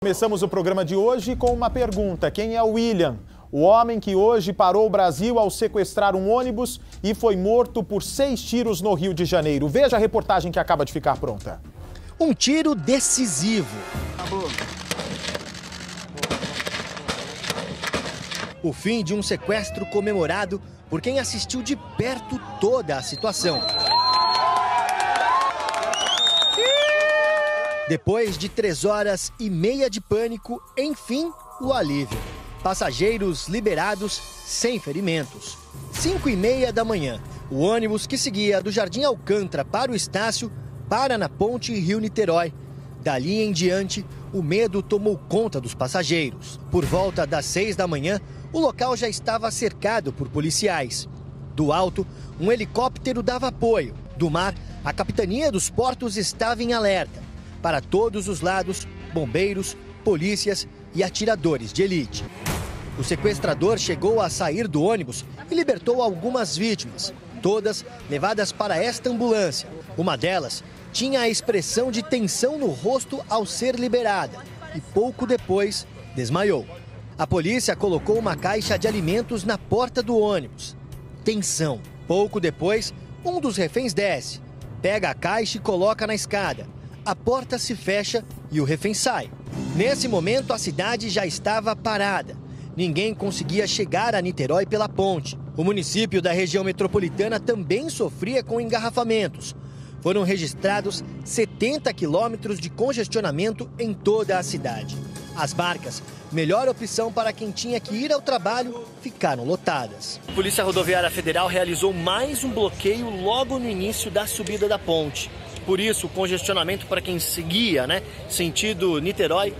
Começamos o programa de hoje com uma pergunta. Quem é o William? O homem que hoje parou o Brasil ao sequestrar um ônibus e foi morto por 6 tiros no Rio de Janeiro. Veja a reportagem que acaba de ficar pronta. Um tiro decisivo. O fim de um sequestro comemorado por quem assistiu de perto toda a situação. Depois de 3 horas e meia de pânico, enfim, o alívio. Passageiros liberados sem ferimentos. 5h30 da manhã, o ônibus que seguia do Jardim Alcântara para o Estácio para na ponte Rio-Niterói. Dali em diante, o medo tomou conta dos passageiros. Por volta das 6 da manhã, o local já estava cercado por policiais. Do alto, um helicóptero dava apoio. Do mar, a Capitania dos Portos estava em alerta. Para todos os lados, bombeiros, polícias e atiradores de elite. O sequestrador chegou a sair do ônibus e libertou algumas vítimas, todas levadas para esta ambulância. Uma delas tinha a expressão de tensão no rosto ao ser liberada e pouco depois desmaiou. A polícia colocou uma caixa de alimentos na porta do ônibus. Tensão. Pouco depois, um dos reféns desce, pega a caixa e coloca na escada. A porta se fecha e o refém sai. Nesse momento, a cidade já estava parada. Ninguém conseguia chegar a Niterói pela ponte. O município da região metropolitana também sofria com engarrafamentos. Foram registrados 70 quilômetros de congestionamento em toda a cidade. As barcas, melhor opção para quem tinha que ir ao trabalho, ficaram lotadas. A Polícia Rodoviária Federal realizou mais um bloqueio logo no início da subida da ponte. Por isso, o congestionamento para quem seguia, sentido Niterói,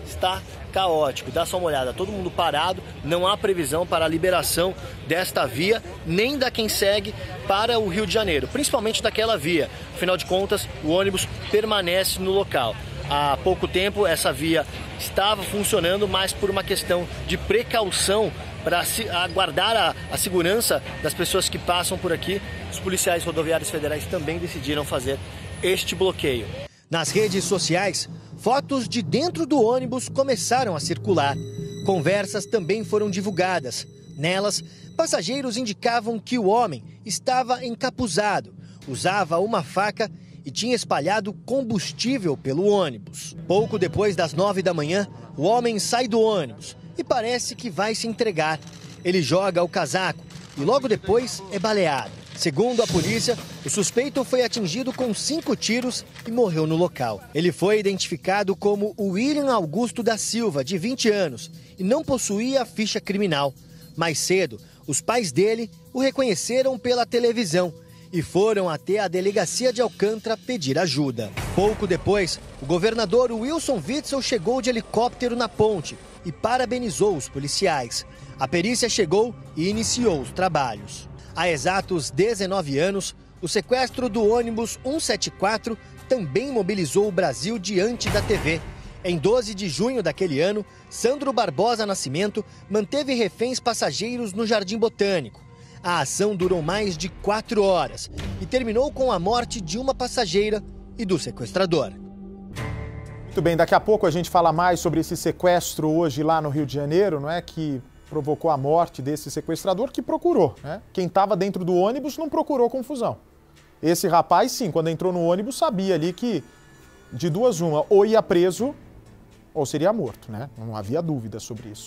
está caótico. Dá só uma olhada, todo mundo parado, não há previsão para a liberação desta via, nem da quem segue para o Rio de Janeiro, principalmente daquela via. Afinal de contas, o ônibus permanece no local. Há pouco tempo, essa via estava funcionando, mas por uma questão de precaução, para aguardar a segurança das pessoas que passam por aqui, os policiais rodoviários federais também decidiram fazer este bloqueio. Nas redes sociais, fotos de dentro do ônibus começaram a circular. Conversas também foram divulgadas. Nelas, passageiros indicavam que o homem estava encapuzado, usava uma faca e tinha espalhado combustível pelo ônibus. Pouco depois das 9 da manhã, o homem sai do ônibus e parece que vai se entregar. Ele joga o casaco e logo depois é baleado. Segundo a polícia, o suspeito foi atingido com 5 tiros e morreu no local. Ele foi identificado como William Augusto da Silva, de 20 anos, e não possuía ficha criminal. Mais cedo, os pais dele o reconheceram pela televisão e foram até a delegacia de Alcântara pedir ajuda. Pouco depois, o governador Wilson Witzel chegou de helicóptero na ponte e parabenizou os policiais. A perícia chegou e iniciou os trabalhos. Há exatos 19 anos, o sequestro do ônibus 174 também mobilizou o Brasil diante da TV. Em 12 de junho daquele ano, Sandro Barbosa Nascimento manteve reféns passageiros no Jardim Botânico. A ação durou mais de 4 horas e terminou com a morte de uma passageira e do sequestrador. Muito bem, daqui a pouco a gente fala mais sobre esse sequestro hoje lá no Rio de Janeiro, não é? Que provocou a morte desse sequestrador que procurou, né? Quem estava dentro do ônibus não procurou confusão. Esse rapaz, sim, quando entrou no ônibus, sabia ali que de duas uma, ou ia preso ou seria morto, né? Não havia dúvida sobre isso.